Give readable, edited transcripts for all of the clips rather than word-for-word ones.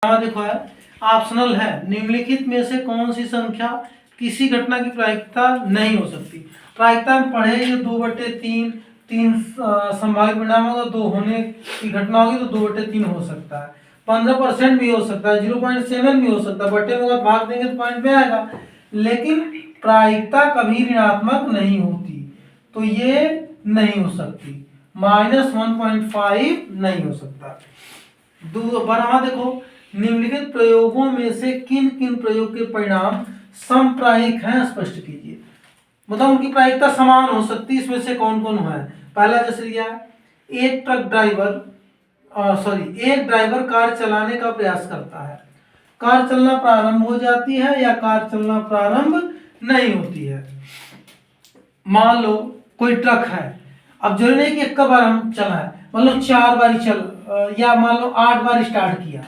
हाँ देखो है ऑप्शनल है, निम्नलिखित में से कौन सी संख्या किसी घटना की प्रायिकता नहीं हो सकती। प्रायिकता में पढ़े ये 2/3, तीन संभावित परिणाम होगा, 2 होने की घटना होगी तो 2/3 हो सकता है। 15% भी हो सकता है, 0.7 भी हो सकता है, बटे में अगर भाग देंगे तो पॉइंट में आएगा। लेकिन प्रायिकता कभी ऋणात्मक नहीं होती, तो ये नहीं हो सकती। -1.5 नहीं हो सकता। बारहवां देखो, निम्नलिखित प्रयोगों में से किन किन प्रयोग के परिणाम समप्रायिक हैं, स्पष्ट कीजिए। मतलब उनकी प्रायिकता समान हो सकती है, इसमें से कौन कौन है। पहला जैसे दिया, एक ड्राइवर कार चलाने का प्रयास करता है। कार चलना प्रारंभ हो जाती है या कार चलना प्रारंभ नहीं होती है। मान लो कोई ट्रक है, अब जरूरी नहीं कि एक बार हम चला है, मान लो 4 बार चल या मान लो 8 बार स्टार्ट किया,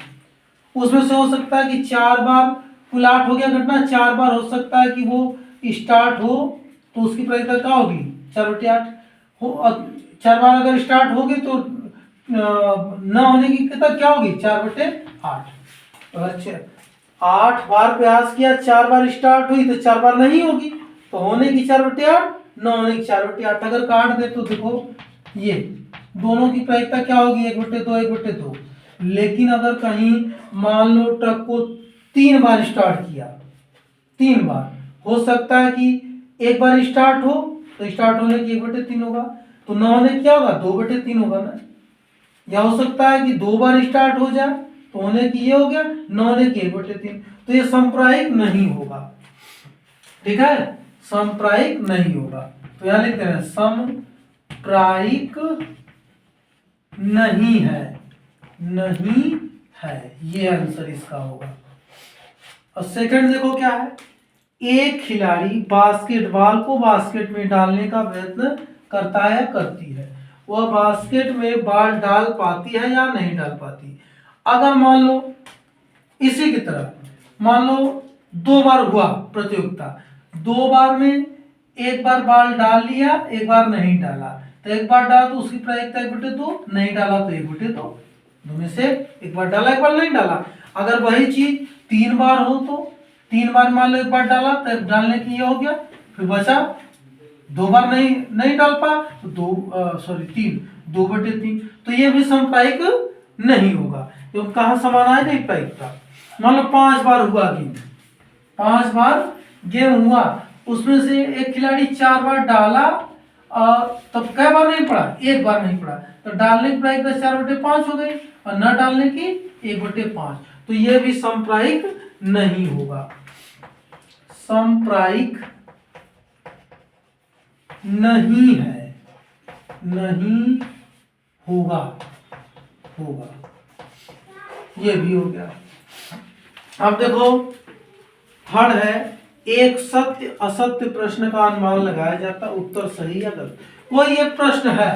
उसमें से हो सकता है कि 4 बार कुल 8 हो गया घटना, 4 बार हो सकता है कि वो स्टार्ट हो, तो उसकी प्रायिकता क्या होगी 4/8 हो। 4 बार अगर स्टार्ट होगी तो न होने की कितना क्या होगी 4/8। अगर 8 बार प्रयास किया, 4 बार स्टार्ट हुई तो 4 बार नहीं होगी, तो होने की 4/8, न होने की 4/8। अगर काट दे तो देखो ये दोनों की प्रायिकता क्या होगी 1/2 1/2। लेकिन अगर कहीं मान लो ट्रक को 3 बार स्टार्ट किया, 3 बार, हो सकता है कि एक बार स्टार्ट हो तो स्टार्ट होने की 1/3 होगा, तो न होने की क्या होगा 2/3 होगा ना। या हो सकता है कि 2 बार स्टार्ट हो जाए तो होने की ये हो गया, न होने की 1/3, तो ये समप्रायिक नहीं होगा। ठीक है, समप्रायिक नहीं होगा, तो यहां लिखते हैं समप्रायिक नहीं है, नहीं है, ये आंसर इसका होगा। और सेकंड देखो क्या है, एक खिलाड़ी बास्केटबॉल को बास्केट में डालने का प्रयत्न करता है या करती है, वह बास्केट में बॉल डाल पाती है या नहीं डाल पाती। अगर मान लो इसी की तरह मान लो 2 बार हुआ प्रतियोगिता, 2 बार में एक बार बॉल डाल लिया, एक बार नहीं डाला, तो एक बार डाला तो उसकी प्रायिकता 1/2, नहीं डाला तो 1/2, दो में से एक बार डाला एक बार नहीं डाला। अगर वही चीज 3 बार हो तो 3 बार मान लो एक बार डाला तो डालने की ये हो गया, फिर बचा 2 बार नहीं डाल पा तो 3, 2/3, तो ये भी समप्रायिक नहीं होगा, क्योंकि कहाँ समान आए नहीं प्रायिकता। मान लो 5 बार हुआ गेम, 5 बार गेम हुआ, उसमें से एक खिलाड़ी 4 बार डाला, तब कै बार नहीं पड़ा, एक बार नहीं पड़ा, तो डालने की प्रायिकता 4/5 हो गई और न डालने की 1/5, तो ये भी समप्रायिक नहीं होगा। समप्रायिक नहीं है, नहीं होगा, होगा, ये भी हो गया। अब देखो थर्ड है, एक सत्य असत्य प्रश्न का अनुमान लगाया जाता, उत्तर सही या गलत। कोई एक प्रश्न है,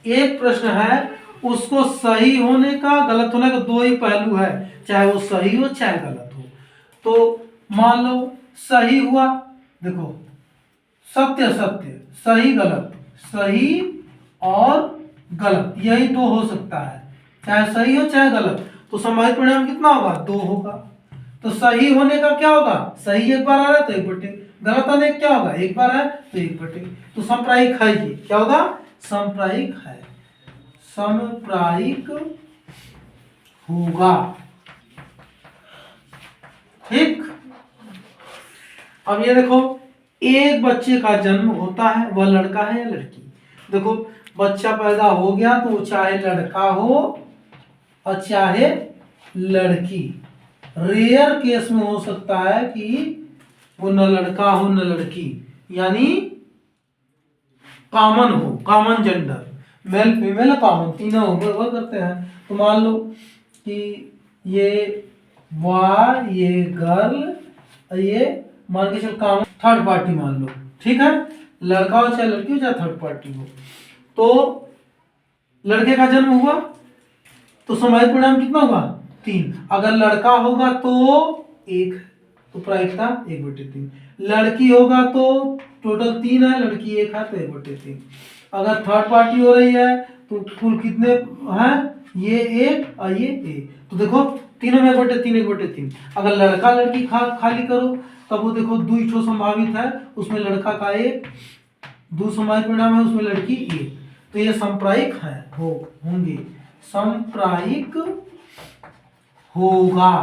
एक प्रश्न है, उसको सही होने का गलत होने का 2 ही पहलू है, चाहे वो सही हो चाहे गलत हो। तो मान लो सही हुआ, देखो सत्य सत्य, सही गलत, सही और गलत, यही 2 हो सकता है, चाहे सही हो चाहे गलत, तो संभावित परिणाम कितना होगा 2 होगा। तो सही होने का क्या होगा, सही एक बार आ रहा है तो 1/, गलत आने का क्या होगा एक बार है तो 1/, तो समप्रायिक है, ये क्या होगा समप्रायिक है, समप्रायिक होगा। ठीक, अब ये देखो, एक बच्चे का जन्म होता है, वह लड़का है या लड़की। देखो बच्चा पैदा हो गया तो चाहे लड़का हो और चाहे लड़की, रेयर केस में हो सकता है कि वो न लड़का हो न लड़की, यानी कॉमन हो, common gender, male female common तीनों हो करते हैं। तो मान लो कि ये बॉय, ये गर्ल, ये मान के चल कॉमन थर्ड पार्टी मान लो, ठीक है, लड़का हो चाहे लड़की हो चाहे थर्ड पार्टी हो। तो लड़के का जन्म हुआ तो संभावित परिणाम कितना होगा 3, अगर लड़का होगा तो 1, तो प्रायिकता 1/3, लड़की होगा तो टोटल 3 है, लड़की 1 है तो 1/3। अगर थर्ड पार्टी हो रही है तो कुल कितने हैं, ये एक और ये एक, तो देखो तीनों में 1/3 1/3। अगर लड़का लड़की खाली करो तब वो देखो 2 ठो संभावित है, उसमें लड़का का 1, 2 संभावित परिणाम है उसमें लड़की 1, तो ये संप्रायिक है होंगे, संप्रायिक होगा।